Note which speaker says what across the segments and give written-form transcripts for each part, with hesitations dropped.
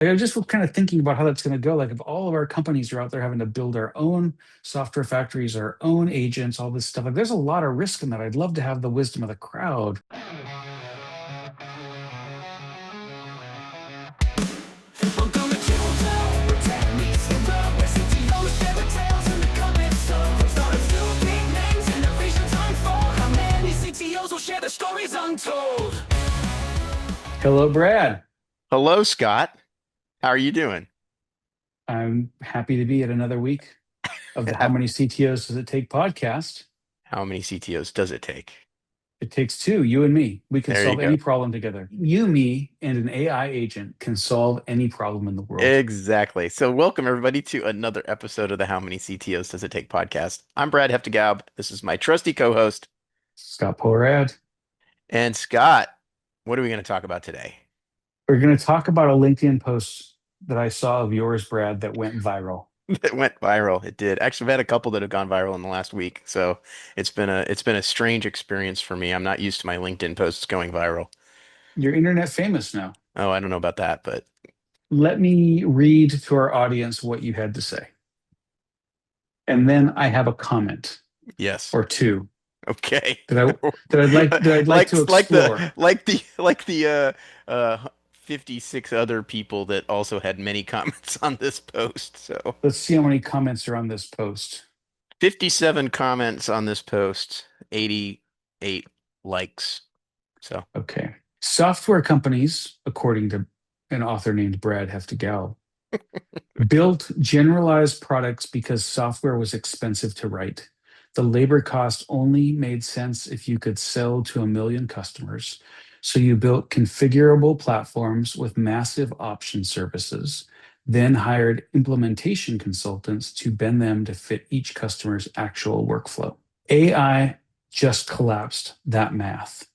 Speaker 1: Like, I just was kind of thinking about how that's going to go. Like, if all of our companies are out there having to build our own software factories, our own agents, all this stuff, like, there's a lot of risk in that. I'd love to have the wisdom of the crowd.
Speaker 2: Welcome to Channel Protect me from the West CTOs, share the tales in the comments. So startups do big names, innovations unfold. How many CTOs will share their stories untold?
Speaker 1: Hello, Brad.
Speaker 3: Hello, Scott. How are you doing?
Speaker 1: I'm happy to be at another week of the How
Speaker 3: How
Speaker 1: Many CTOs Does It Take podcast.
Speaker 3: many CTOs does it take?
Speaker 1: It takes two, you and me. We can
Speaker 3: There you
Speaker 1: solve
Speaker 3: go.
Speaker 1: any problem together. You, me, and an AI agent can solve any problem in the world.
Speaker 3: Exactly. So, welcome everybody to another episode of the How Many CTOs Does It Take podcast. I'm Brad Heftegab. This is my trusty co-host.
Speaker 1: Scott Polarad.
Speaker 3: And Scott, what are we going to talk about today?
Speaker 1: We're going to talk about a LinkedIn post that I saw of yours, Brad, that went viral.
Speaker 3: It went viral. It did. Actually, I've had a couple that have gone viral in the last week, so it's been a strange experience for me. I'm not used to my LinkedIn posts going viral.
Speaker 1: You're internet famous now.
Speaker 3: Oh, I don't know about that, but
Speaker 1: Let me read to our audience what you had to say. And then I have a comment
Speaker 3: yes.
Speaker 1: or two
Speaker 3: Okay.
Speaker 1: that I that I'd like to
Speaker 3: Like
Speaker 1: explore.
Speaker 3: 56 other people that also had many comments on this post. So
Speaker 1: Let's see how many comments are on this post.
Speaker 3: 57 comments on this post, 88 likes. So
Speaker 1: Okay. Software companies, according to an author named Brad Heftegal, built generalized products because software was expensive to write. The labor cost only made sense if you could sell to a million customers. So you built configurable platforms with massive option services, then hired implementation consultants to bend them to fit each customer's actual workflow. AI just collapsed that math.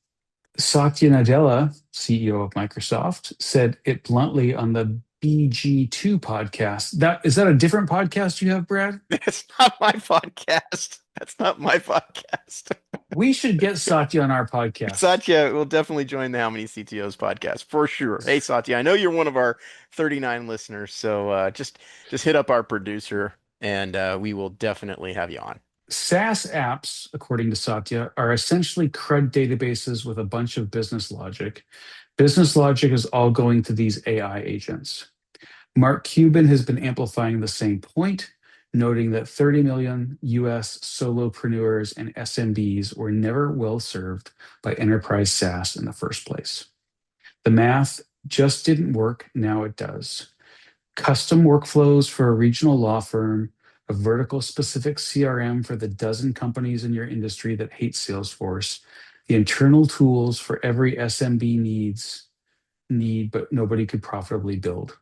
Speaker 1: Satya Nadella, CEO of Microsoft, said it bluntly on the BG2 podcast. That is that a different podcast you have, Brad?
Speaker 3: that's not my podcast. That's not my podcast.
Speaker 1: We should get Satya on our podcast.
Speaker 3: Satya will definitely join the How Many CTOs podcast for sure. Hey Satya, I know you're one of our 39 listeners, so just hit up our producer and we will definitely have you on.
Speaker 1: SaaS apps, according to Satya, are essentially CRUD databases with a bunch of business logic. Business logic is all going to these AI agents. Mark Cuban has been amplifying the same point, noting that 30 million US solopreneurs and SMBs were never well served by enterprise SaaS in the first place. The math just didn't work, now it does. Custom workflows for a regional law firm, a vertical specific CRM for the dozen companies in your industry that hate Salesforce, the internal tools for every SMB need, but nobody could profitably build.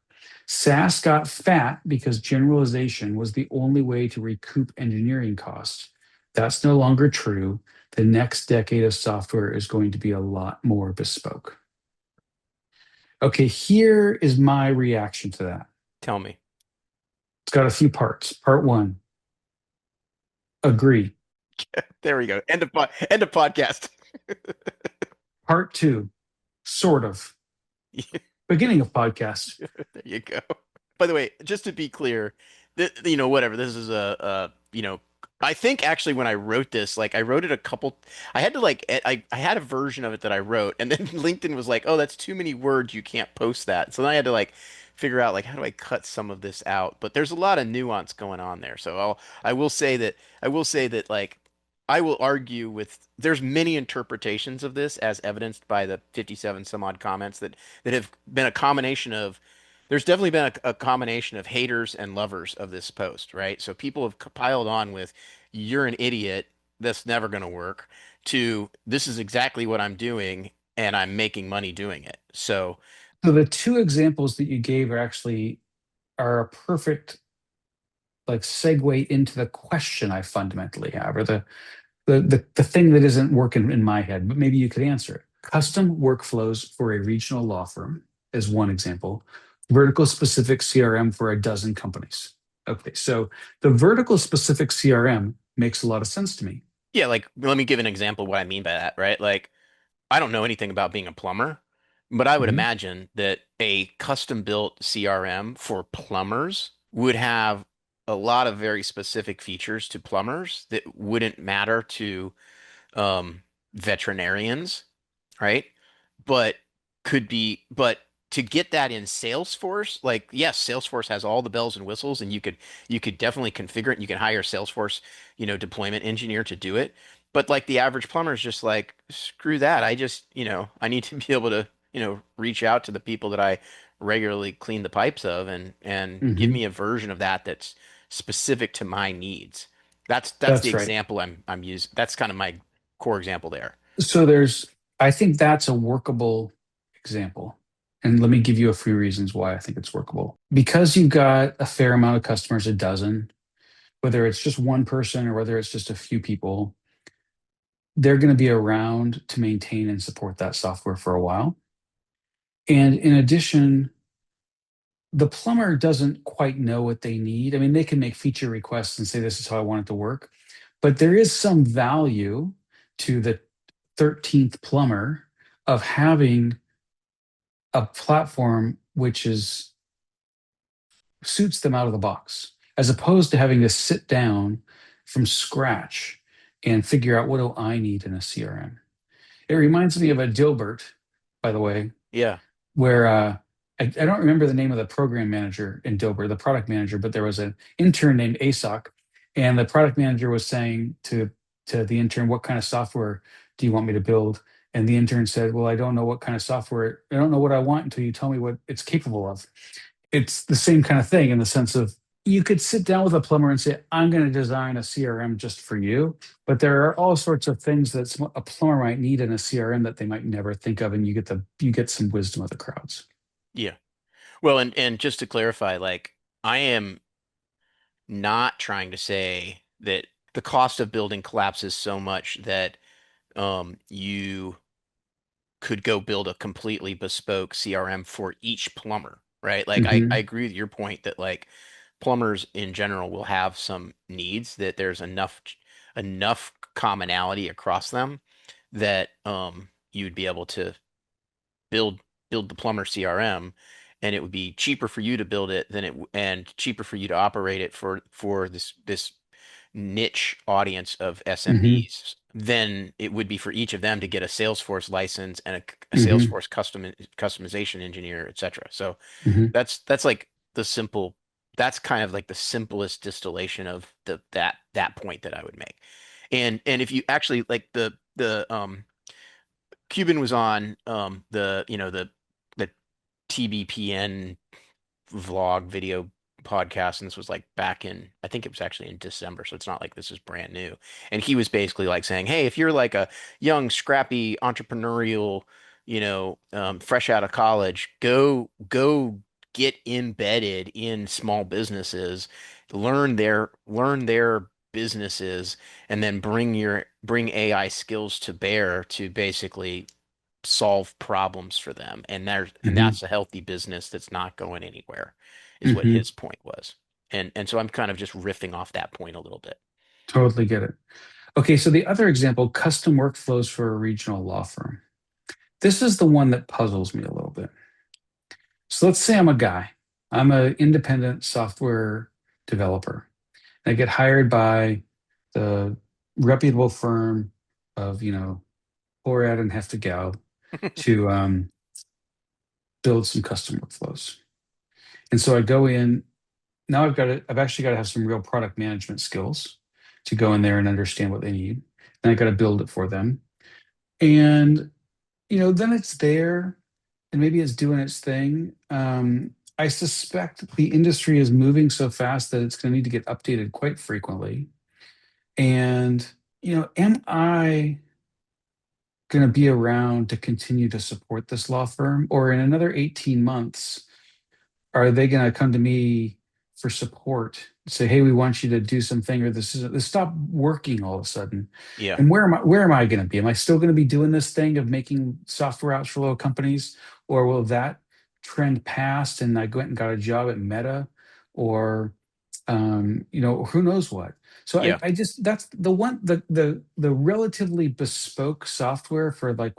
Speaker 1: SaaS got fat because generalization was the only way to recoup engineering costs. That's no longer true. The next decade of software is going to be a lot more bespoke. Okay, here is my reaction to that.
Speaker 3: Tell me.
Speaker 1: It's got a few parts. Part one, agree.
Speaker 3: There we go. End of podcast.
Speaker 1: Part two, sort of. Beginning of podcast.
Speaker 3: There you go. By the way, just to be clear, whatever. This is I think actually when I wrote this, like I wrote it a couple, I had to I had a version of it that I wrote, and then LinkedIn was like, oh, that's too many words. You can't post that. So then I had to figure out how do I cut some of this out? But there's a lot of nuance going on there. So I will say that I will argue with there's many interpretations of this as evidenced by the 57 some odd comments that have been a combination of there's definitely been a combination of haters and lovers of this post, right? So people have piled on with you're an idiot, that's never going to work, to this is exactly what I'm doing and I'm making money doing it. So
Speaker 1: So the two examples that you gave are a perfect segue into the question I fundamentally have, or the thing that isn't working in my head, but maybe you could answer it. Custom workflows for a regional law firm is one example. Vertical specific CRM for a dozen companies. Okay, so the vertical specific CRM makes a lot of sense to me.
Speaker 3: yeah, let me give an example of what I mean by that, right? Like I don't know anything about being a plumber, But I would
Speaker 1: Hmm.
Speaker 3: imagine that a custom built CRM for plumbers would have a lot of very specific features to plumbers that wouldn't matter to um, veterinarians, right? But but to get that in Salesforce, like yes, Salesforce has all the bells and whistles, and you could definitely configure it. And you can hire Salesforce, deployment engineer to do it. But like the average plumber is just like, screw that. I just, I need to be able to, reach out to the people that I regularly clean the pipes of, and give
Speaker 1: Hmm.
Speaker 3: me a version of that that's specific to my needs. That's the
Speaker 1: That's right.
Speaker 3: example I'm using. That's kind of my core example there.
Speaker 1: So I think that's a workable example. And let me give you a few reasons why I think it's workable. Because you've got a fair amount of customers, a dozen, whether it's just one person or whether it's just a few people, they're going to be around to maintain and support that software for a while. And in addition, the plumber doesn't quite know what they need. I mean, they can make feature requests and say, this is how I want it to work. But there is some value to the 13th plumber of having a platform which is suits them out of the box, as opposed to having to sit down from scratch and figure out what do I need in a CRM. It reminds me of a Dilbert, by the way,
Speaker 3: Yeah.
Speaker 1: where I don't remember the name of the program manager in Dilbert, the product manager, but there was an intern named ASOC, and the product manager was saying to the intern, "What kind of software do you want me to build?" And the intern said, "Well, I don't know what kind of software. I don't know what I want until you tell me what it's capable of." It's the same kind of thing in the sense of you could sit down with a plumber and say, I'm going to design a CRM just for you. But there are all sorts of things that a plumber might need in a CRM that they might never think of. And you get some wisdom of the crowds.
Speaker 3: Yeah. Well, and just to clarify, like I am not trying to say that the cost of building collapses so much that you could go build a completely bespoke CRM for each plumber, right? Like I
Speaker 1: Hmm.
Speaker 3: agree with your point that like plumbers in general will have some needs that there's enough commonality across them that you'd be able to build build the plumber CRM, and it would be cheaper for you to build it and cheaper for you to operate it for this niche audience of
Speaker 1: Hmm.
Speaker 3: SMBs than it would be for each of them to get a Salesforce license and a
Speaker 1: Hmm.
Speaker 3: Salesforce customization engineer, etc. So
Speaker 1: Hmm.
Speaker 3: that's like the simple that's kind of like the simplest distillation of that point that I would make. And if you actually like the Cuban was on the TBPN vlog video podcast, and this was like back in, I think it was actually in December, so it's not like this is brand new. And he was basically like saying, hey, if you're like a young, scrappy, entrepreneurial, fresh out of college, go get embedded in small businesses, learn their businesses, and then bring AI skills to bear to basically solve problems for them. And
Speaker 1: Hmm.
Speaker 3: that's a healthy business that's not going anywhere, is what
Speaker 1: Hmm.
Speaker 3: his point was. And so I'm kind of just riffing off that point a little bit.
Speaker 1: Totally get it. Okay, so the other example, custom workflows for a regional law firm. This is the one that puzzles me a little bit. So let's say I'm a guy. I'm an independent software developer. I get hired by the reputable firm of, Horad and Heftigao to build some custom workflows. And so I go in. Now I've actually got to have some real product management skills to go in there and understand what they need. And I got to build it for them. And, then it's there and maybe it's doing its thing. I suspect the industry is moving so fast that it's going to need to get updated quite frequently. And, am I going to be around to continue to support this law firm? Or in another 18 months, are they going to come to me for support? Say, hey, we want you to do something, or this stop working all of a sudden.
Speaker 3: Yeah.
Speaker 1: And where am I going to be? Am I still going to be doing this thing of making software apps for little companies? Or will that trend past and I went and got a job at Meta? Or who knows what. So
Speaker 3: Yeah.
Speaker 1: I just that's the one the relatively bespoke software for like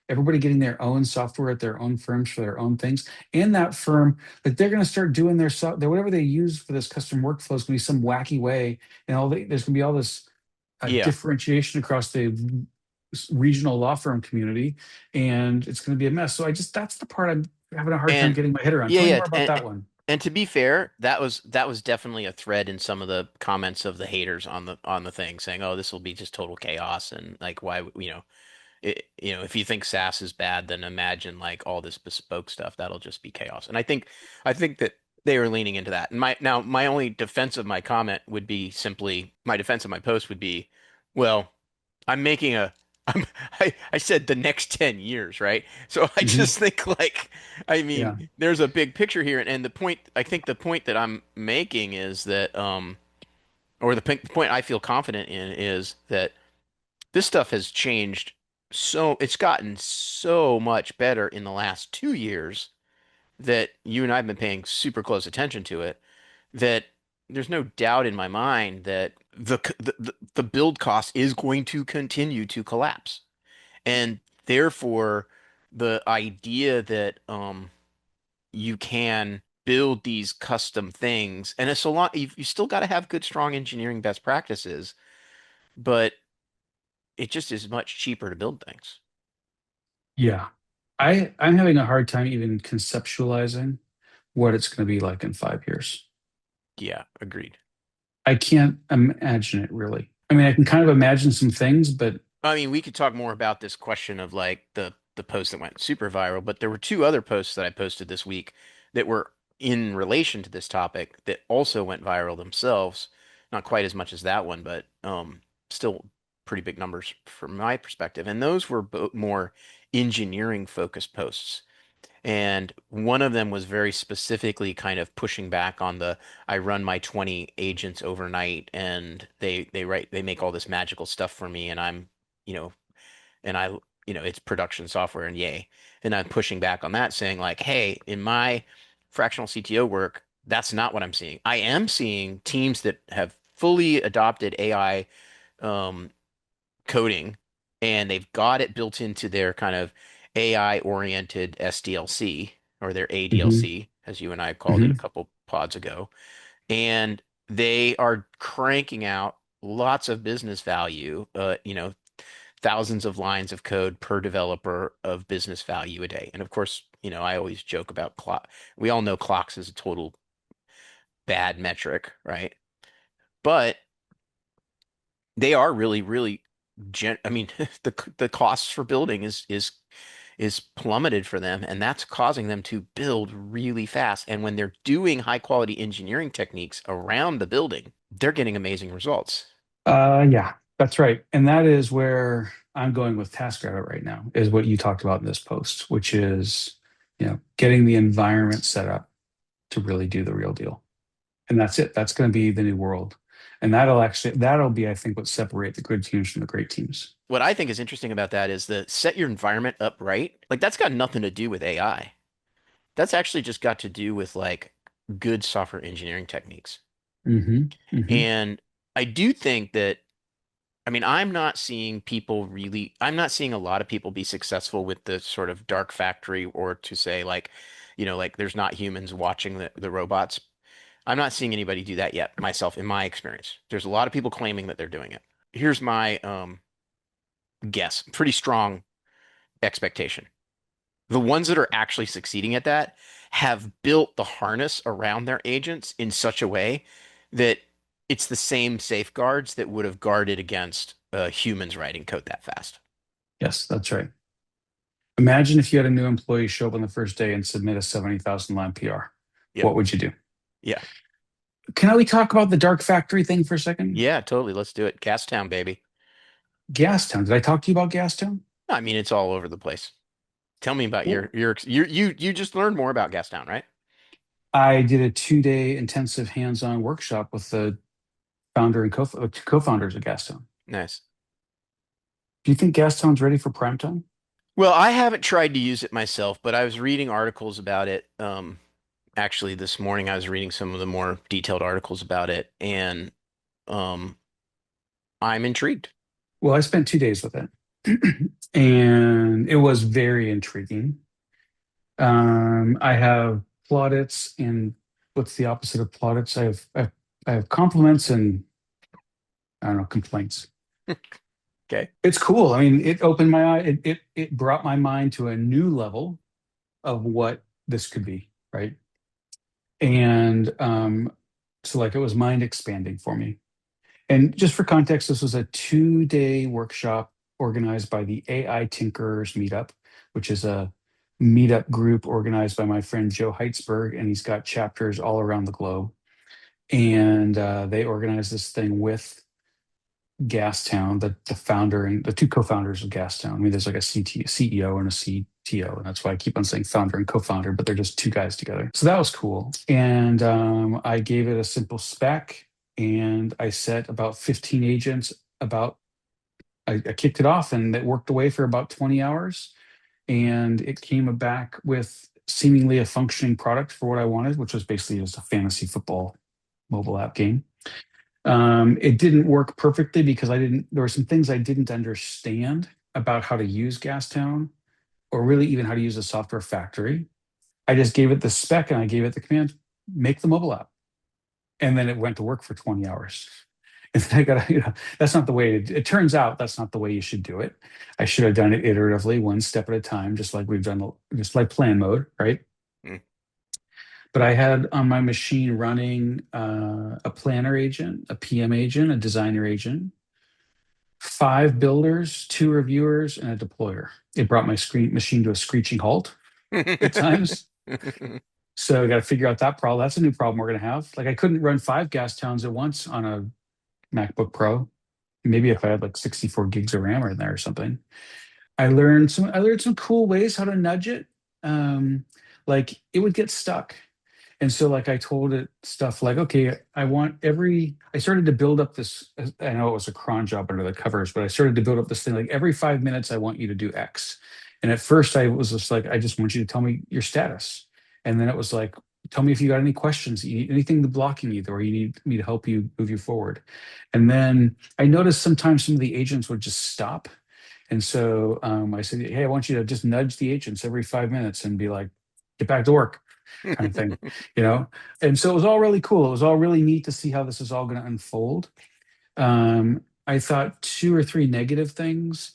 Speaker 1: everybody getting their own software at their own firms for their own things. And that firm, like they're going to start doing their whatever they use for this custom workflow is going to be some wacky way, and there's going to be all this
Speaker 3: Yeah.
Speaker 1: differentiation across the regional law firm community, and it's going to be a mess. So that's the part I'm having a hard time
Speaker 3: And
Speaker 1: getting my head around.
Speaker 3: yeah,
Speaker 1: Tell me
Speaker 3: yeah.
Speaker 1: more about that one.
Speaker 3: And to be fair, that was definitely a thread in some of the comments of the haters on the thing saying, "Oh, this will be just total chaos," and like why, if you think SaaS is bad, then imagine like all this bespoke stuff. That'll just be chaos. And I think that they are leaning into that. And my only defense of my comment would be simply my defense of my post would be, well, I'm making a I said the next 10 years, right? So I
Speaker 1: Hmm.
Speaker 3: just think like I
Speaker 1: Yeah.
Speaker 3: mean, there's a big picture here, and the point that I'm making is that or the point I feel confident in is that this stuff has changed, so it's gotten so much better in the last 2 years that you and I have been paying super close attention to it, that there's no doubt in my mind that the build cost is going to continue to collapse. And therefore, the idea that you can build these custom things, and it's a lot, you still got to have good, strong engineering best practices, but it just is much cheaper to build things.
Speaker 1: Yeah. I'm having a hard time even conceptualizing what it's going to be like in 5 years.
Speaker 3: Yeah, agreed.
Speaker 1: I can't imagine it really. I mean, I can kind of imagine some things, but
Speaker 3: I mean, we could talk more about this question of like the post that went super viral, but there were two other posts that I posted this week that were in relation to this topic that also went viral themselves. Not quite as much as that one, but still pretty big numbers from my perspective. And those were more engineering focused posts. And one of them was very specifically kind of pushing back on the I run my 20 agents overnight and they make all this magical stuff for me and I'm, you know, and I, it's production software and yay. And I'm pushing back on that saying like, hey, in my fractional CTO work, that's not what I'm seeing. I am seeing teams that have fully adopted AI um, coding and they've got it built into their kind of AI oriented SDLC or their
Speaker 1: mhm,
Speaker 3: ADLC, as you and I called it a
Speaker 1: mhm.
Speaker 3: couple pods ago. And they are cranking out lots of business value, thousands of lines of code per developer of business value a day. And of course, I always joke about clock. We all know clocks is a total bad metric, right? But they are really, really I mean, the costs for building is plummeted for them, and that's causing them to build really fast. And when they're doing high quality engineering techniques around the building, they're getting amazing results.
Speaker 1: Yeah, that's right. And that is where I'm going with TaskRabbit right now, is what you talked about in this post, which is, getting the environment set up to really do the real deal. And that's it. That's going to be the new world. And that'll be, I think, what separate the good teams from the great teams.
Speaker 3: What I think is interesting about that is the set your environment up right. Like that's got nothing to do with AI. That's actually just got to do with like good software engineering techniques.
Speaker 1: Hmm. Hmm.
Speaker 3: And I do think that I mean, I'm not seeing a lot of people be successful with the sort of dark factory or to say like, like there's not humans watching the robots. I'm not seeing anybody do that yet, myself, in my experience. There's a lot of people claiming that they're doing it. Here's my guess, pretty strong expectation. The ones that are actually succeeding at that have built the harness around their agents in such a way that it's the same safeguards that would have guarded against humans writing code that fast.
Speaker 1: Yes, that's right. Imagine if you had a new employee show up on the first day and submit a 70,000 line PR.
Speaker 3: Yep.
Speaker 1: What would you do?
Speaker 3: Yeah.
Speaker 1: Can we talk about the dark factory thing for a second?
Speaker 3: Yeah, totally. Let's do it. Gastown, baby.
Speaker 1: Gastown. Did I talk to you about Gastown?
Speaker 3: I mean, it's all over the place. Tell me about
Speaker 1: Well,
Speaker 3: you just learned more about Gastown, right?
Speaker 1: I did a 2-day intensive hands-on workshop with the founder and co-founders of Gastown.
Speaker 3: Nice.
Speaker 1: Do you think Gastown's ready for prime time?
Speaker 3: Well, I haven't tried to use it myself, but I was reading articles about it. Actually, this morning I was reading some of the more detailed articles about it, and um, I'm intrigued.
Speaker 1: Well, I spent 2 days with it. And it was very intriguing. I have plaudits and what's the opposite of plaudits? I have compliments and I don't know, complaints.
Speaker 3: Okay.
Speaker 1: It's cool. I mean, it opened my eye. It brought my mind to a new level of what this could be, right? And so like it was mind expanding for me. And just for context, this was a 2-day workshop organized by the AI Tinkerers Meetup, which is a meetup group organized by my friend Joe Heitzberg, and he's got chapters all around the globe. And they organized this thing with Gastown, the founder and the two co-founders of Gastown. I mean, there's like a CEO and a CTO, and that's why I keep on saying founder and co-founder, but they're just two guys together. So that was cool. And I gave it a simple spec, and I set about 15 agents. About I kicked it off, and it worked away for about 20 hours, and it came back with seemingly a functioning product for what I wanted, which was basically just a fantasy football mobile app game. It didn't work perfectly because there were some things I didn't understand about how to use Gastown or really even how to use a software factory. I just gave it the spec and I gave it the command, make the mobile app. And then it went to work for 20 hours. And then I got, that's not the way it turns out that's not the way you should do it. I should have done it iteratively, one step at a time, just like we've done, just like plan mode, right?
Speaker 3: Mm.
Speaker 1: But I had on my machine running a planner agent, a PM agent, a designer agent, 5 builders, 2 reviewers, and a deployer. It brought my screen machine to a screeching halt at times. So I got to figure out that problem. That's a new problem we're going to have. Like I couldn't run 5 gas towns at once on a MacBook Pro. Maybe if I had like 64 gigs of RAM in there or something. I learned some cool ways how to nudge it. Like it would get stuck. And so like I told it stuff like, okay, I started to build up this, I know it was a cron job under the covers, but I started to build up this thing like every 5 minutes I want you to do X. And at first I was just like, I just want you to tell me your status. And then it was like, tell me if you got any questions, you need anything to blocking you or you need me to help you move you forward. And then I noticed sometimes some of the agents would just stop. And so I said, hey, I want you to just nudge the agents every 5 minutes and be like, get back to work kind of thing, you know? And so it was all really cool. It was all really neat to see how this is all going to unfold. I thought 2 or 3 negative things.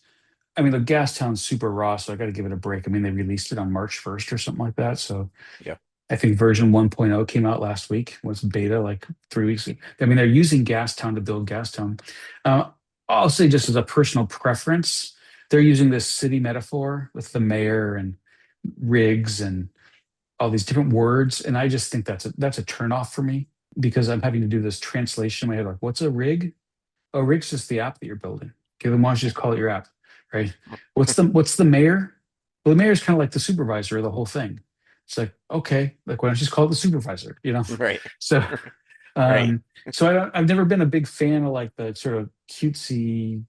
Speaker 1: I mean, the Gastown's super raw, so I got to give it a break. I mean, they released it on March 1st or something like that. So
Speaker 3: Yeah.
Speaker 1: I think version 1.0 came out last week, was beta like 3 weeks ago. I mean, they're using Gastown to build Gastown. Uh, I'll say just as a personal preference, they're using this city metaphor with the mayor and rigs and all these different words, and I just think that's a turnoff for me because I'm having to do this translation in my head. Like, what's a rig? A rig's just the app that you're building. Okay, then why don't you just call it your app, right? What's the mayor? Well, the mayor's kind of like the supervisor of the whole thing. It's like, okay, like why don't you just call it the supervisor? You know?
Speaker 3: Right.
Speaker 1: So
Speaker 3: Right.
Speaker 1: I've never been a big fan of like the sort of cutesy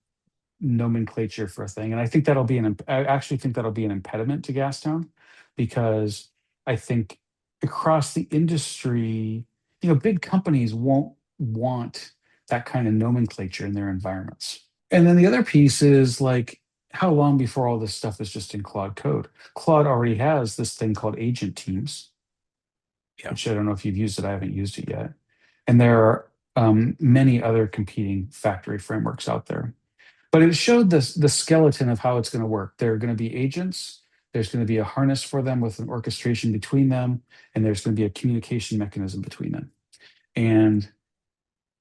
Speaker 1: nomenclature for a thing. And I actually think that'll be an impediment to Gastown because I think across the industry, big companies won't want that kind of nomenclature in their environments. And then the other piece is like, how long before all this stuff is just in Claude code? Claude already has this thing called agent teams,
Speaker 3: Yeah.
Speaker 1: which I don't know if you've used it. I haven't used it yet. And there are many other competing factory frameworks out there. But it showed the skeleton of how it's going to work. There are going to be agents. There's going to be a harness for them with an orchestration between them, and there's going to be a communication mechanism between them. And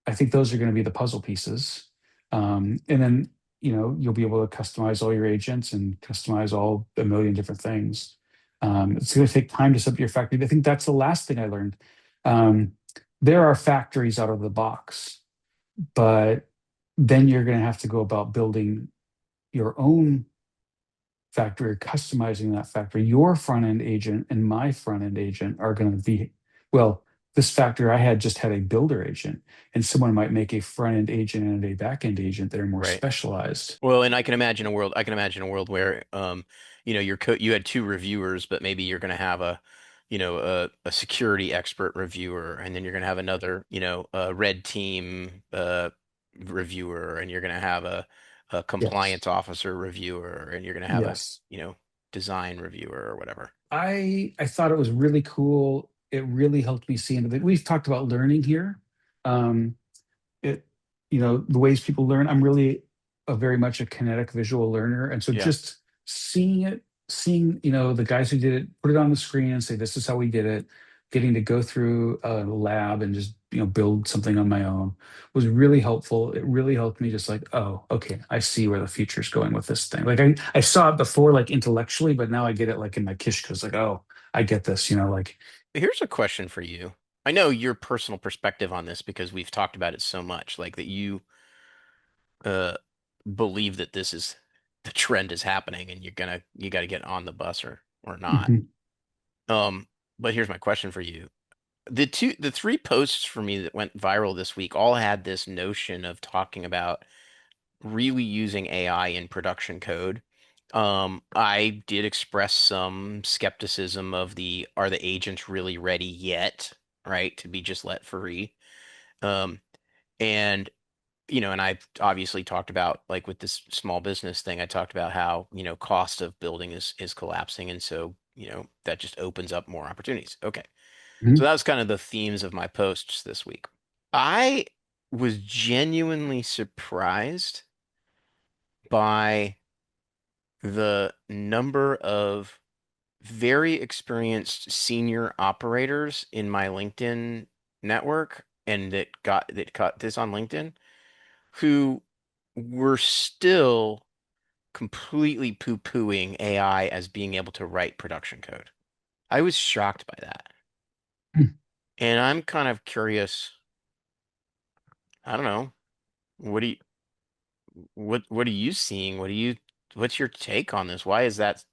Speaker 1: I think those are going to be the puzzle pieces. And then you'll be able to customize all your agents and customize all a million different things. It's going to take time to set up your factory. I think that's the last thing I learned. Um, there are factories out of the box, but then you're going to have to go about building your own factory, customizing that factory. Your front end agent and my front end agent are going to be, well, this factory I had just had a builder agent, and someone might make a front end agent and a back end agent that are more
Speaker 3: Right.
Speaker 1: specialized.
Speaker 3: Well, and I can imagine a world where, you had 2 reviewers, but maybe you're going to have a security expert reviewer, and then you're going to have another, a red team, reviewer, and you're going to have a
Speaker 1: Yes.
Speaker 3: compliance officer reviewer, and you're going to have a,
Speaker 1: Yes.
Speaker 3: you know, design reviewer or whatever.
Speaker 1: I thought it was really cool. It really helped me see into it. We've talked about learning here. Um, it, the ways people learn. I'm really a very much a kinetic visual learner, and so
Speaker 3: Yeah.
Speaker 1: just seeing it, seeing the guys who did it, put it on the screen and say, "This is how we did it." Getting to go through a lab and just build something on my own was really helpful. It really helped me just like, oh, okay, I see where the future's going with this thing. Like I saw it before, like intellectually, but now I get it like in my kishkas, like, oh, I get this, like.
Speaker 3: Here's a question for you. I know your personal perspective on this because we've talked about it so much, like that you uh believe that this is the trend is happening and you got to get on the bus or not.
Speaker 1: Mhm,
Speaker 3: Um, but here's my question for you. The three posts for me that went viral this week all had this notion of talking about really using AI in production code. I did express some skepticism of the are the agents really ready yet, right, to be just let free. Um, and and I've obviously talked about like with this small business thing, I talked about how, cost of building is collapsing, and so, that just opens up more opportunities. Okay. So
Speaker 1: mhm.
Speaker 3: that was kind of the themes of my posts this week. I was genuinely surprised by the number of very experienced senior operators in my LinkedIn network and that got this on LinkedIn who were still completely poo-pooing AI as being able to write production code. I was shocked by that. And I'm kind of curious, I don't know, what do you what are you seeing? What's your take on this? Why is that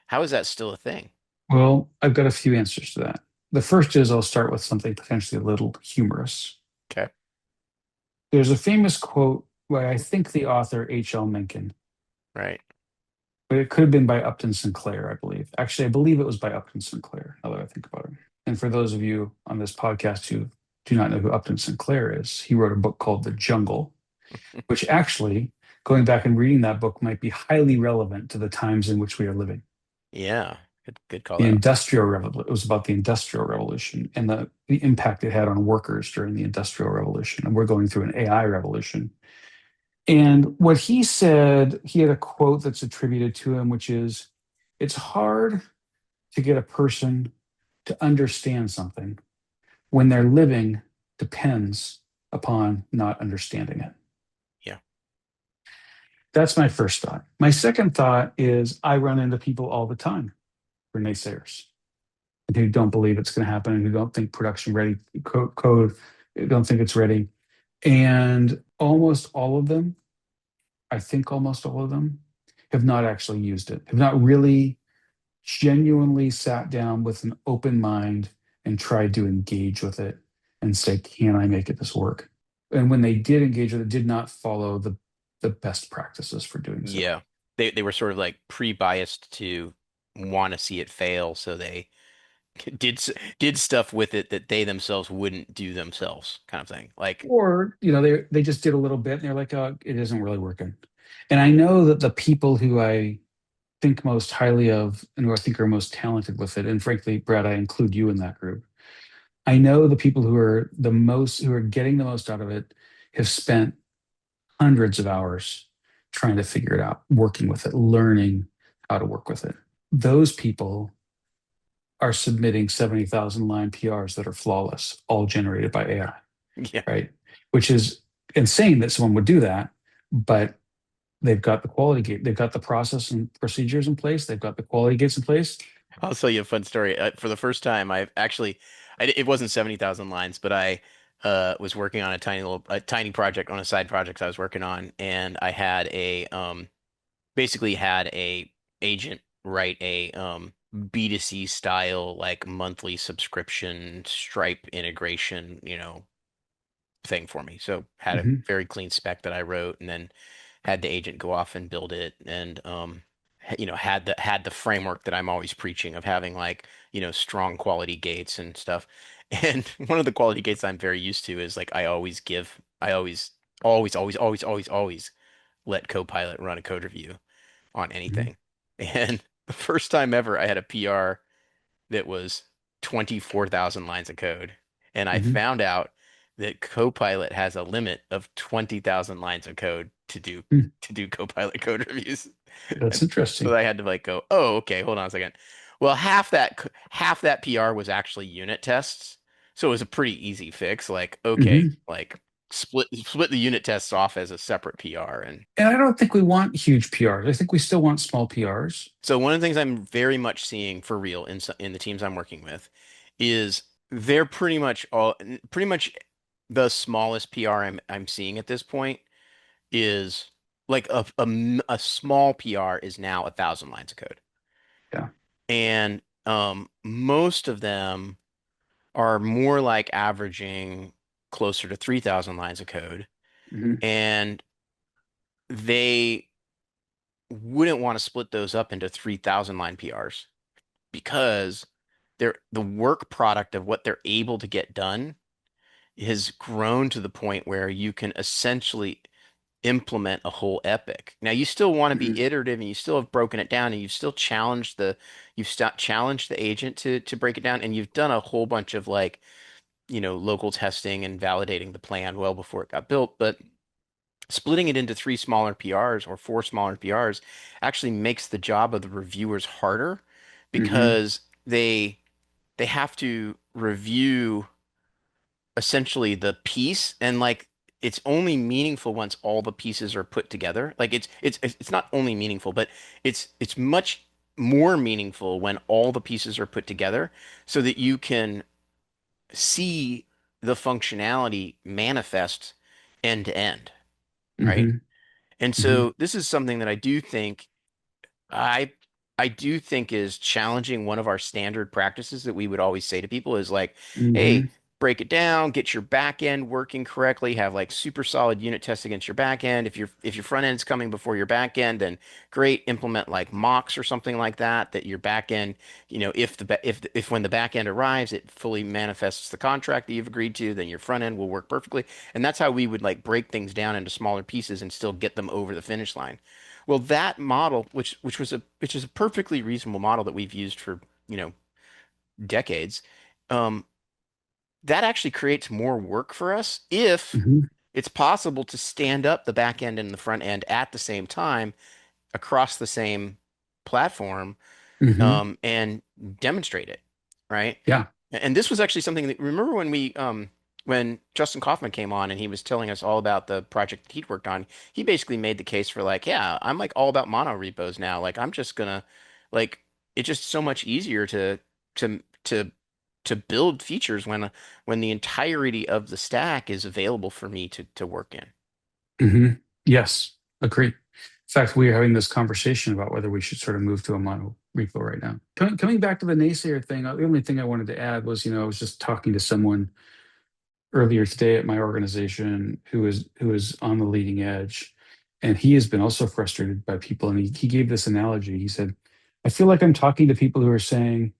Speaker 3: how is that still a thing?
Speaker 1: Well, I've got a few answers to that. The first is I'll start with something potentially a little humorous.
Speaker 3: Okay.
Speaker 1: There's a famous quote by I think the author H.L. Mencken,
Speaker 3: Right.
Speaker 1: but it could have been by Upton Sinclair, I believe. Actually, I believe it was by Upton Sinclair, now that I think about it. And for those of you on this podcast who do not know who Upton Sinclair is, he wrote a book called The Jungle, which actually, going back and reading that book, might be highly relevant to the times in which we are living.
Speaker 3: Yeah. Good call
Speaker 1: The
Speaker 3: out.
Speaker 1: Industrial Revolution. It was about the Industrial Revolution and the impact it had on workers during the Industrial Revolution. And we're going through an AI revolution. And what he said, he had a quote that's attributed to him, which is, it's hard to get a person to understand something when their living depends upon not understanding it.
Speaker 3: Yeah.
Speaker 1: That's my first thought. My second thought is I run into people all the time who are naysayers who don't believe it's going to happen and who don't think production ready code, don't think it's ready. And almost all of them, I think almost all of them, have not actually used it, have not really genuinely sat down with an open mind and tried to engage with it and say, can I make it this work? And when they did engage with it, did not follow the best practices for doing so.
Speaker 3: Yeah. They were sort of like pre-biased to want to see it fail, so they did stuff with it that they themselves wouldn't do themselves, kind of thing. Like,
Speaker 1: Or, they just did a little bit and they're like, oh, it isn't really working. And I know that the people who I think most highly of and who I think are most talented with it, and frankly, Brad, I include you in that group. I know the people who are getting the most out of it have spent hundreds of hours trying to figure it out, working with it, learning how to work with it. Those people are submitting 70,000 line PRs that are flawless, all generated by AI,
Speaker 3: yeah.
Speaker 1: right? Which is insane that someone would do that, but they've got the quality gate, they've got the process and procedures in place, they've got the quality gates in place.
Speaker 3: I'll tell you a fun story. For the first time, I've actually, it wasn't 70,000 lines, but I was working on a tiny project on a side project I was working on, and I had basically had a agent write a B2C style like monthly subscription Stripe integration, thing for me. So had a
Speaker 1: Mhm.
Speaker 3: very clean spec that I wrote, and then had the agent go off and build it, and had the framework that I'm always preaching of having like strong quality gates and stuff. And one of the quality gates I'm very used to is like I always let Copilot run a code review on
Speaker 1: Mhm.
Speaker 3: anything. And the first time ever I had a PR that was 24,000 lines of code. And I
Speaker 1: Mhm.
Speaker 3: found out that Copilot has a limit of 20,000 lines of code
Speaker 1: Mhm.
Speaker 3: to do Copilot code reviews.
Speaker 1: That's
Speaker 3: And so
Speaker 1: interesting.
Speaker 3: I had to like go, "Oh, okay, hold on a second." Well, half that PR was actually unit tests. So it was a pretty easy fix. Like, okay,
Speaker 1: Mhm.
Speaker 3: like split the unit tests off as a separate PR. And
Speaker 1: And I don't think we want huge PRs. I think we still want small PRs.
Speaker 3: so one of the things I'm very much seeing for real in the teams I'm working with is they're pretty much the smallest PR I'm seeing at this point is like a small PR is now 1,000 lines of code.
Speaker 1: Yeah.
Speaker 3: And most of them are more like averaging closer to 3,000 lines of code.
Speaker 1: Mhm.
Speaker 3: And they wouldn't want to split those up into 3,000 line PRs because the work product of what they're able to get done has grown to the point where you can essentially implement a whole epic. Now you still want to be
Speaker 1: Mhm.
Speaker 3: iterative and you still have broken it down and challenged the agent to break it down and you've done a whole bunch of like, local testing and validating the plan well before it got built, but splitting it into three smaller PRs or four smaller PRs actually makes the job of the reviewers harder
Speaker 1: Mhm.
Speaker 3: because they have to review essentially the piece and like it's only meaningful once all the pieces are put together. Like it's not only meaningful, but it's much more meaningful when all the pieces are put together so that you can see the functionality manifest end to end, right?
Speaker 1: Mhm.
Speaker 3: And
Speaker 1: Mhm.
Speaker 3: so this is something that I I do think is challenging one of our standard practices that we would always say to people is like, hey,
Speaker 1: Mhm.
Speaker 3: break it down, get your back end working correctly, have like super solid unit tests against your back end. If your front end's coming before your back end, then great, implement like mocks or something like that, that your back end, if when the back end arrives, it fully manifests the contract that you've agreed to, then your front end will work perfectly. And that's how we would like break things down into smaller pieces and still get them over the finish line. Well, that model, which is a perfectly reasonable model that we've used for, you know, decades, um, that actually creates more work for us if
Speaker 1: Mhm.
Speaker 3: it's possible to stand up the back end and the front end at the same time across the same platform
Speaker 1: Mhm.
Speaker 3: and demonstrate it, right?
Speaker 1: Yeah.
Speaker 3: And this was actually something that remember when Justin Kaufman came on and he was telling us all about the project that he'd worked on, he basically made the case for like, yeah, I'm like all about mono repos now. Like I'm just gonna like it's just so much easier to to to build features when the entirety of the stack is available for me to work in.
Speaker 1: Mhm. Yes. Agree. In fact, we are having this conversation about whether we should sort of move to a mono repo right now. Coming back to the naysayer thing, the only thing I wanted to add was, I was just talking to someone earlier today at my organization who is on the leading edge, and he has been also frustrated by people. And he gave this analogy. He said, "I feel like I'm talking to people who are saying,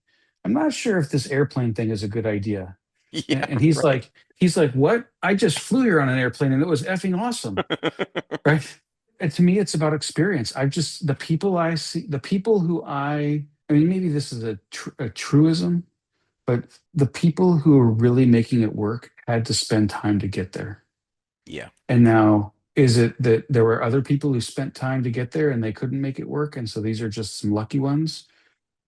Speaker 1: 'I'm not sure if this airplane thing is a good idea.'"
Speaker 3: Yeah,
Speaker 1: And he's
Speaker 3: right.
Speaker 1: like, "What? I just flew here on an airplane and it was effing awesome." Right? And to me, it's about experience. I've just the people I see, the people who I mean, maybe this is a truism, but the people who are really making it work had to spend time to get there.
Speaker 3: Yeah,
Speaker 1: And now, is it that there were other people who spent time to get there and they couldn't make it work, and so these are just some lucky ones?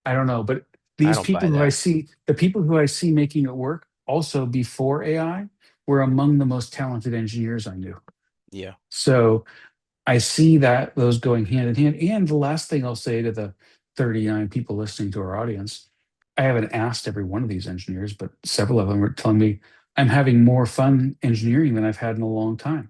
Speaker 1: I don't know, but
Speaker 3: I
Speaker 1: these
Speaker 3: don't
Speaker 1: people
Speaker 3: buy
Speaker 1: who I
Speaker 3: that.
Speaker 1: see, the people who I see making it work, also before AI, were among the most talented engineers I knew.
Speaker 3: Yeah,
Speaker 1: So I see that those going hand in hand. And the last thing I'll say to the 39 people listening to our audience, I haven't asked every one of these engineers, but several of them are telling me I'm having more fun engineering than I've had in a long time.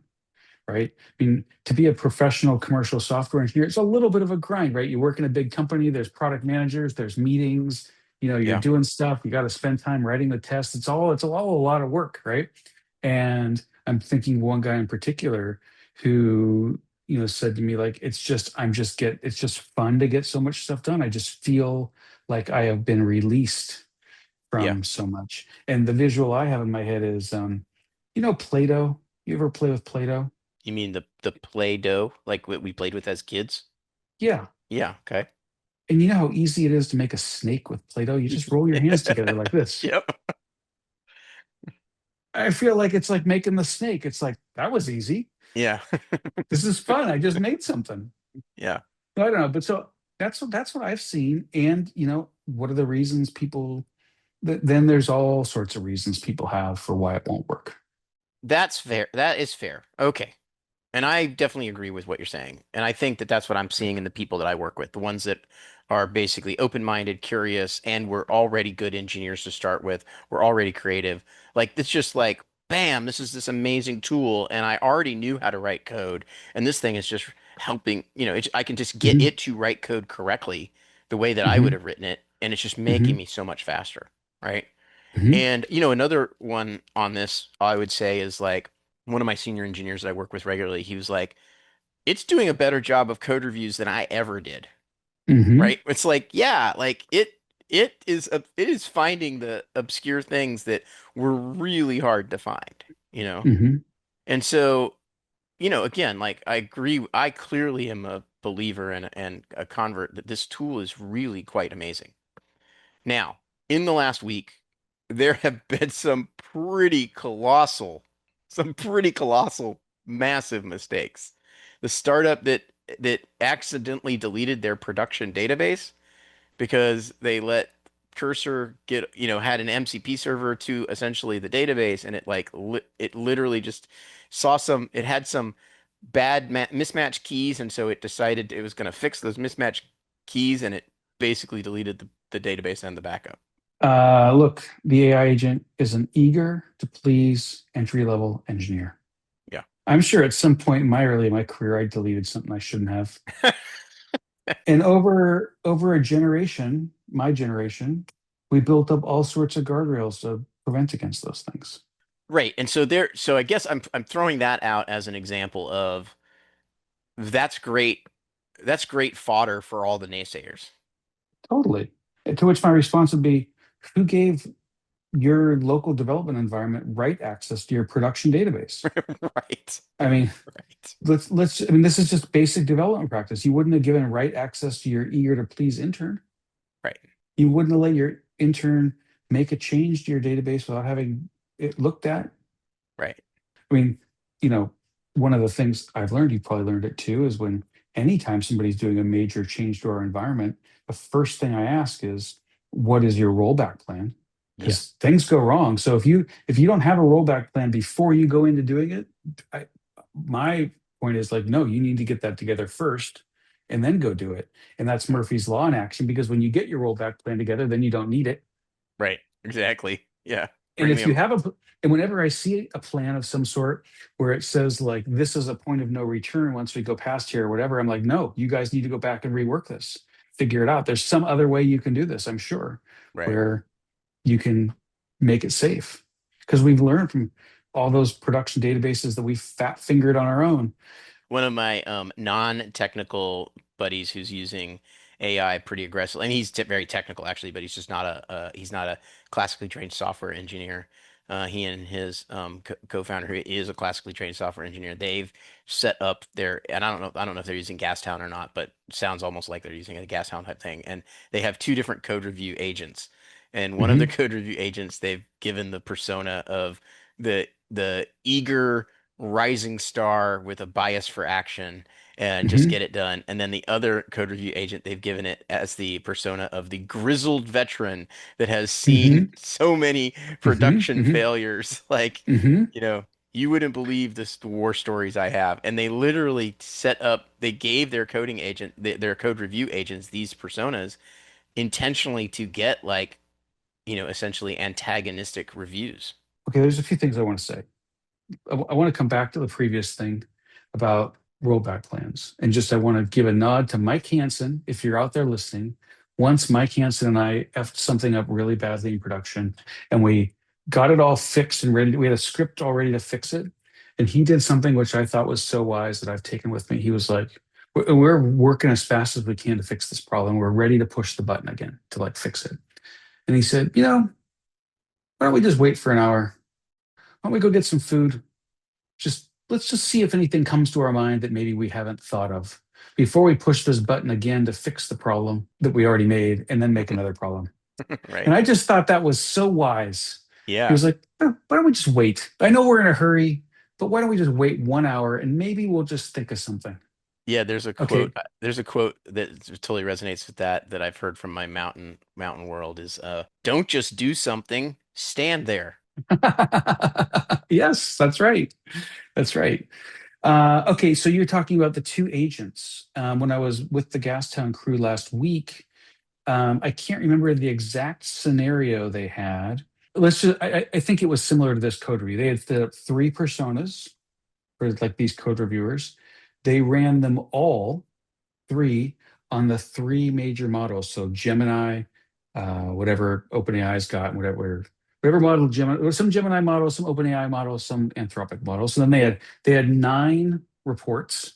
Speaker 1: Right? I mean, to be a professional commercial software engineer, it's a little bit of a grind, right? You work in a big company, there's product managers, there's meetings, you're
Speaker 3: yeah,
Speaker 1: doing stuff, you got to spend time writing the tests. It's all a lot of work, right? And I'm thinking one guy in particular who, said to me, like, it's just fun to get so much stuff done. I just feel like I have been released
Speaker 3: yeah.
Speaker 1: from so much. And the visual I have in my head is, Play-Doh. You ever play with Play-Doh?
Speaker 3: You mean the Play-Doh, like what we played with as kids?
Speaker 1: Yeah.
Speaker 3: Yeah, okay.
Speaker 1: And you know how easy it is to make a snake with Play-Doh? You just roll your hands together like this.
Speaker 3: Yep.
Speaker 1: I feel like it's like making the snake. It's like, that was easy.
Speaker 3: Yeah.
Speaker 1: This is fun. I just made something.
Speaker 3: Yeah.
Speaker 1: I don't know. But so that's what I've seen. And what are the reasons people then there's all sorts of reasons people have for why it won't work.
Speaker 3: That's fair. That is fair. Okay. And I definitely agree with what you're saying. And I think that that's what I'm seeing in the people that I work with, the ones that are basically open-minded, curious, and we're already good engineers to start with. We're already creative. Like it's just like, bam, this is this amazing tool, and I already knew how to write code, and this thing is just helping, I can just get
Speaker 1: Hmm.
Speaker 3: it to write code correctly the way that I would
Speaker 1: Hmm.
Speaker 3: have written it, and it's just making
Speaker 1: hmm
Speaker 3: me so much faster, right?
Speaker 1: hmm
Speaker 3: And another one on this I would say is like one of my senior engineers that I work with regularly, he was like, it's doing a better job of code reviews than I ever did.
Speaker 1: hmm
Speaker 3: Right? It's like, yeah, like it is finding the obscure things that were really hard to find, you know?
Speaker 1: hmm
Speaker 3: And so, again, like I agree, I clearly am a believer and a convert that this tool is really quite amazing. Now, in the last week, there have been some pretty colossal, massive mistakes. The startup that accidentally deleted their production database because they let Cursor get, had an MCP server to essentially the database, and it like li it literally just it had some bad mismatch keys, and so it decided it was going to fix those mismatch keys, and it basically deleted the database and the backup.
Speaker 1: Look, the AI agent is an eager to please entry-level engineer.
Speaker 3: Yeah.
Speaker 1: I'm sure at some point in my career, I deleted something I shouldn't have. And over a generation, my generation, we built up all sorts of guardrails to prevent against those things.
Speaker 3: Right. And so I guess I'm throwing that out as an example of that's great. That's great fodder for all the naysayers.
Speaker 1: Totally. And to which my response would be, who gave your local development environment write access to your production database?
Speaker 3: Right.
Speaker 1: I mean,
Speaker 3: Right.
Speaker 1: I mean, this is just basic development practice. You wouldn't have given write access to your eager to please intern.
Speaker 3: Right.
Speaker 1: You wouldn't have let your intern make a change to your database without having it looked at.
Speaker 3: Right.
Speaker 1: I mean, you know, one of the things I've learned, you probably learned it too, is when anytime somebody's doing a major change to our environment, the first thing I ask is, what is your rollback plan?
Speaker 3: Yeah.
Speaker 1: Because things go wrong. So if you don't have a rollback plan before you go into doing it, I, my point is like, no, you need to get that together first and then go do it. And that's Murphy's Law in action because when you get your rollback plan together, then you don't need it.
Speaker 3: Right. Exactly. Yeah.
Speaker 1: And
Speaker 3: Bring me
Speaker 1: if you
Speaker 3: a
Speaker 1: have and whenever I see a plan of some sort where it says like this is a point of no return once we go past here or whatever, I'm like, no, you guys need to go back and rework this, figure it out. There's some other way you can do this, I'm sure,
Speaker 3: right.
Speaker 1: where you can make it safe. Because we've learned from all those production databases that we fat fingered on our own.
Speaker 3: One of my non-technical buddies who's using AI pretty aggressively, and he's very technical actually, but he's just not he's not a classically trained software engineer. He and his co-founder, who is a classically trained software engineer, they've set up their, and I don't know if they're using Gastown or not, but sounds almost like they're using a Gastown type thing. And they have two different code review agents, and one of the
Speaker 1: Mhm,
Speaker 3: code review agents they've given the persona of the eager rising star with a bias for action and just
Speaker 1: mhm,
Speaker 3: get it done. And then the other code review agent, they've given it as the persona of the grizzled veteran that has seen
Speaker 1: mhm,
Speaker 3: so many
Speaker 1: mhm,
Speaker 3: production
Speaker 1: mhm,
Speaker 3: failures. Like,
Speaker 1: mhm,
Speaker 3: you know, you wouldn't believe the war stories I have. And they literally they gave their coding agent, their code review agents, these personas intentionally to get like, essentially antagonistic reviews.
Speaker 1: Okay, there's a few things I want to say. I want to come back to the previous thing about rollback plans. And just I want to give a nod to Mike Hansen, if you're out there listening. Once Mike Hansen and I effed something up really badly in production, and we got it all fixed and ready. We had a script all ready to fix it. And he did something which I thought was so wise that I've taken with me. He was like, we're working as fast as we can to fix this problem. We're ready to push the button again to like fix it. And he said, why don't we just wait for an hour? Why don't we go get some food? Just let's just see if anything comes to our mind that maybe we haven't thought of before we push this button again to fix the problem that we already made and then make another problem.
Speaker 3: Right.
Speaker 1: And I just thought that was so wise. He
Speaker 3: Yeah.
Speaker 1: was like, why don't we just wait? I know we're in a hurry, but why don't we just wait 1 hour and maybe we'll just think of something?
Speaker 3: Yeah, there's a quote.
Speaker 1: Okay.
Speaker 3: There's a quote that totally resonates with that I've heard from my mountain world is don't just do something, stand there.
Speaker 1: Yes, that's right. That's right. Okay, so you're talking about the two agents. When I was with the Gastown crew last week, I can't remember the exact scenario they had. I think it was similar to this code review. They had the three personas for like these code reviewers. They ran them all three on the three major models. So Gemini, whatever OpenAI's got, whatever model Gemini, some Gemini models, some OpenAI models, some Anthropic models. So then they had nine reports.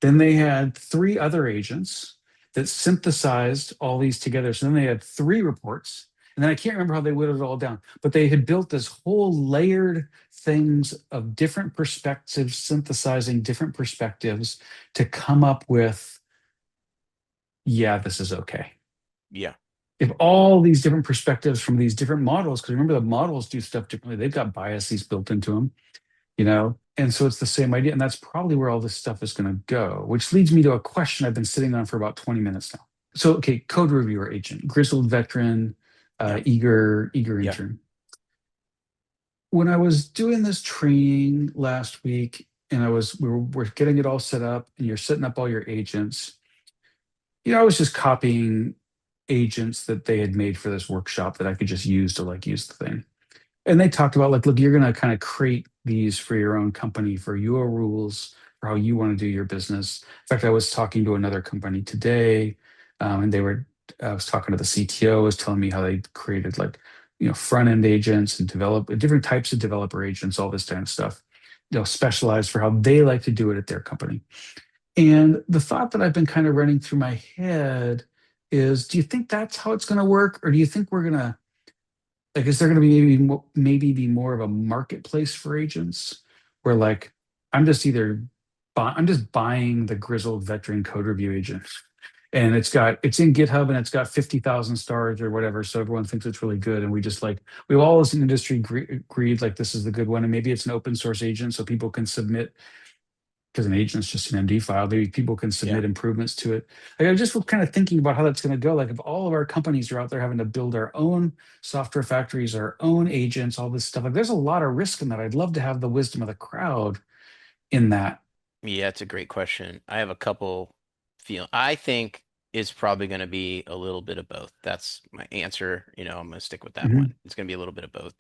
Speaker 1: Then they had three other agents that synthesized all these together. So then they had three reports. And then I can't remember how they whittled it all down, but they had built this whole layered things of different perspectives, synthesizing different perspectives to come up with, yeah, this is okay.
Speaker 3: Yeah.
Speaker 1: If all these different perspectives from these different models, because remember the models do stuff differently, they've got biases built into them, and so it's the same idea, and that's probably where all this stuff is going to go, which leads me to a question I've been sitting on for about 20 minutes now. So okay, code reviewer agent, grizzled veteran,
Speaker 3: Yeah.
Speaker 1: eager
Speaker 3: Yeah.
Speaker 1: intern. When I was doing this training last week and we're getting it all set up and you're setting up all your agents, I was just copying agents that they had made for this workshop that I could just use to like use the thing. And they talked about like, look, you're going to kind of create these for your own company, for your rules, for how you want to do your business. In fact, I was talking to another company today, and I was talking to the CTO, was telling me how they created like, front end agents and develop different types of developer agents, all this kind of stuff, specialized for how they like to do it at their company. And the thought that I've been kind of running through my head is, do you think that's how it's going to work, or do you think we're going to like, is there going to be maybe be more of a marketplace for agents where like I'm just either I'm just buying the grizzled veteran code review agent and it's in GitHub and it's got 50,000 stars or whatever, so everyone thinks it's really good, and we all as an industry agreed like this is the good one, and maybe it's an open source agent so people can submit, because an agent's just an MD file. Maybe people can
Speaker 3: Yeah.
Speaker 1: submit improvements to it. Like I just was kind of thinking about how that's going to go. Like if all of our companies are out there having to build our own software factories, our own agents, all this stuff, like there's a lot of risk in that. I'd love to have the wisdom of the crowd in that.
Speaker 3: Yeah, it's a great question. I have a couple I think it's probably going to be a little bit of both. That's my answer. I'm going to stick with that one.
Speaker 1: Mhm,
Speaker 3: It's going to be a little bit of both.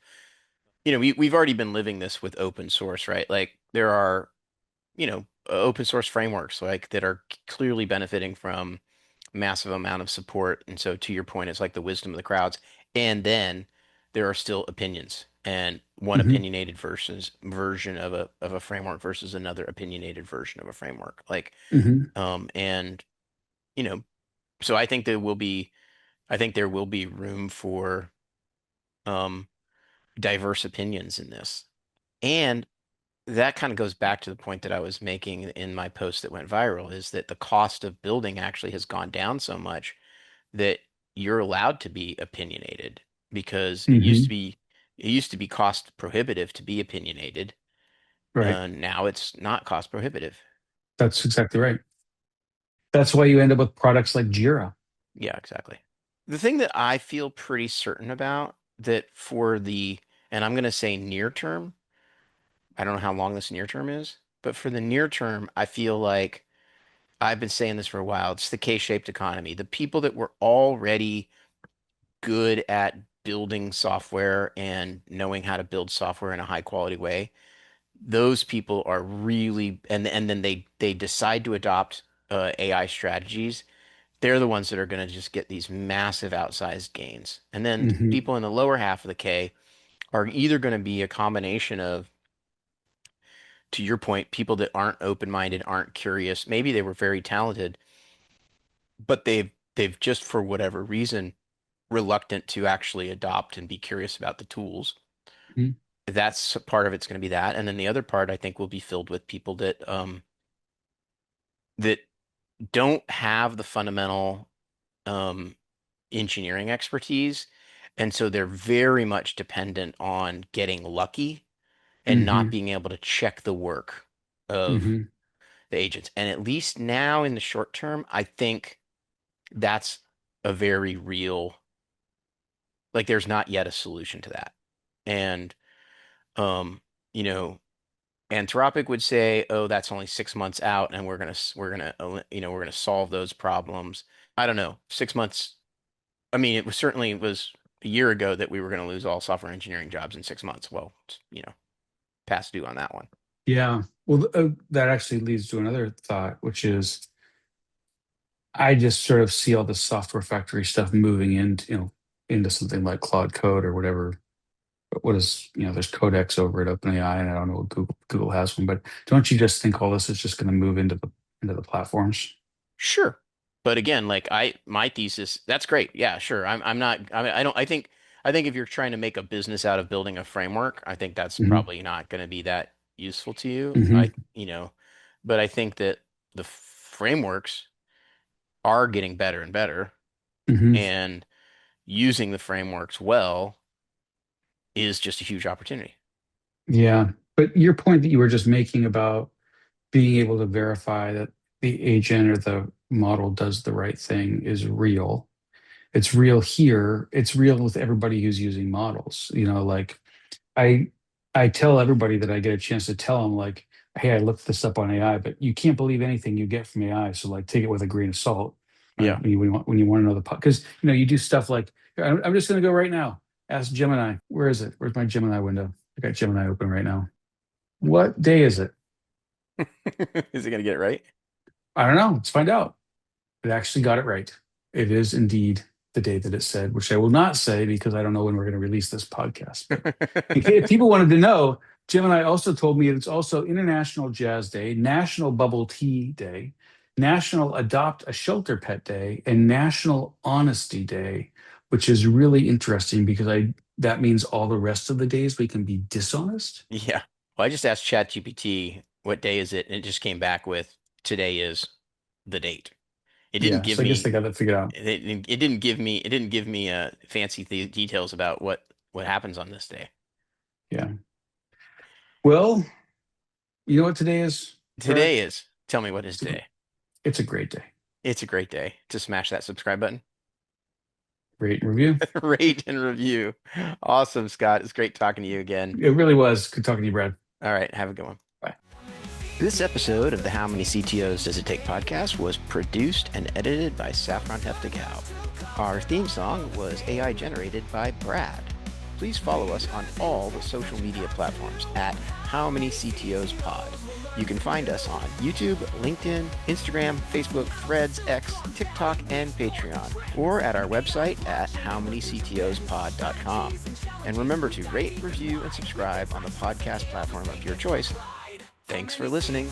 Speaker 3: We've already been living this with open source, right? Like there are, open source frameworks like that are clearly benefiting from massive amount of support. And so to your point, it's like the wisdom of the crowds. And then there are still opinions and one
Speaker 1: mhm,
Speaker 3: opinionated version of a framework versus another opinionated version of a framework. Like,
Speaker 1: mhm,
Speaker 3: and you know, so I think there will be room for um diverse opinions in this. And that kind of goes back to the point that I was making in my post that went viral is that the cost of building actually has gone down so much that you're allowed to be opinionated because it used to
Speaker 1: mhm.
Speaker 3: be it used to be cost prohibitive to be opinionated.
Speaker 1: Right.
Speaker 3: Now it's not cost prohibitive.
Speaker 1: That's exactly right. That's why you end up with products like Jira.
Speaker 3: Yeah, exactly. The thing that I feel pretty certain about that for and I'm going to say near term, I don't know how long this near term is, but for the near term, I feel like I've been saying this for a while. It's the K-shaped economy. The people that were already good at building software and knowing how to build software in a high quality way, those people are really, and then they decide to adopt AI strategies. They're the ones that are going to just get these massive outsized gains. And then
Speaker 1: Mhm,
Speaker 3: people in the lower half of the K are either going to be a combination of, to your point, people that aren't open-minded, aren't curious. Maybe they were very talented, but they've just for whatever reason reluctant to actually adopt and be curious about the tools.
Speaker 1: mhm.
Speaker 3: that's part of it's going to be that, and then the other part I think will be filled with people that don't have the fundamental um, engineering expertise, and so they're very much dependent on getting lucky and not
Speaker 1: Hmm.
Speaker 3: being able to check the work of
Speaker 1: Hmm.
Speaker 3: the agents. And at least now in the short term, I think that's a very real, like there's not yet a solution to that. And um, you know, Anthropic would say, "Oh, that's only 6 months out, and we're gonna solve those problems." I don't know, 6 months. I mean, it was a year ago that we were going to lose all software engineering jobs in 6 months. Well, past due on that one.
Speaker 1: Yeah. Well, that actually leads to another thought, which is I just sort of see all the software factory stuff moving into, into something like Cloud Code or whatever. What is, there's Codex over at OpenAI, and I don't know what Google has one, but don't you just think all this is just going to move into the platforms?
Speaker 3: Sure. But again, like my thesis, that's great. Yeah, sure. I'm not, I mean, I think if you're trying to make a business out of building a framework, I think that's
Speaker 1: Hmm.
Speaker 3: probably not going to be that useful to you.
Speaker 1: Hmm.
Speaker 3: But I think that the frameworks are getting better and better,
Speaker 1: Hmm.
Speaker 3: and using the frameworks well is just a huge opportunity.
Speaker 1: Yeah. But your point that you were just making about being able to verify that the agent or the model does the right thing is real. It's real here. It's real with everybody who's using models. Like I I tell everybody that I get a chance to tell them, like, hey, I looked this up on AI, but you can't believe anything you get from AI. So like take it with a grain of salt.
Speaker 3: Yeah.
Speaker 1: When you want to know because you do stuff like I'm just going to go right now. Ask Gemini. Where is it? Where's my Gemini window? I got Gemini open right now. What day is it?
Speaker 3: Is it going to get it right?
Speaker 1: I don't know. Let's find out. It actually got it right. It is indeed the day that it said, which I will not say because I don't know when we're going to release this podcast. But in case if people wanted to know, Gemini also told me it's also International Jazz Day, National Bubble Tea Day, National Adopt a Shelter Pet Day, and National Honesty Day, which is really interesting because I that means all the rest of the days we can be dishonest.
Speaker 3: Yeah. Well, I just asked ChatGPT what day is it, and it just came back with today is the date. It didn't
Speaker 1: Yeah,
Speaker 3: give
Speaker 1: so I guess they
Speaker 3: me
Speaker 1: got that figured out.
Speaker 3: it didn't give me fancy th details about what happens on this day.
Speaker 1: Yeah. Well, you know what today is, Brad?
Speaker 3: Today is, tell me what is
Speaker 1: It's a,
Speaker 3: today.
Speaker 1: it's a great day.
Speaker 3: It's a great day to smash that subscribe button,
Speaker 1: Rate and review.
Speaker 3: rate and review. Awesome, Scott. It's great talking to you again.
Speaker 1: It really was. Good talking to you, Brad.
Speaker 3: All right, have a good one.
Speaker 1: Bye.
Speaker 3: This episode of the How Many CTOs Does It Take podcast was produced and edited by Saffron Heftigau. Our theme song was AI generated by Brad. Please follow us on all the social media platforms at How Many CTOs Pod. You can find us on YouTube, LinkedIn, Instagram, Facebook, Threads, X, TikTok, and Patreon, or at our website at howmanyctospod.com. And remember to rate, review, and subscribe on the podcast platform of your choice. Thanks for listening.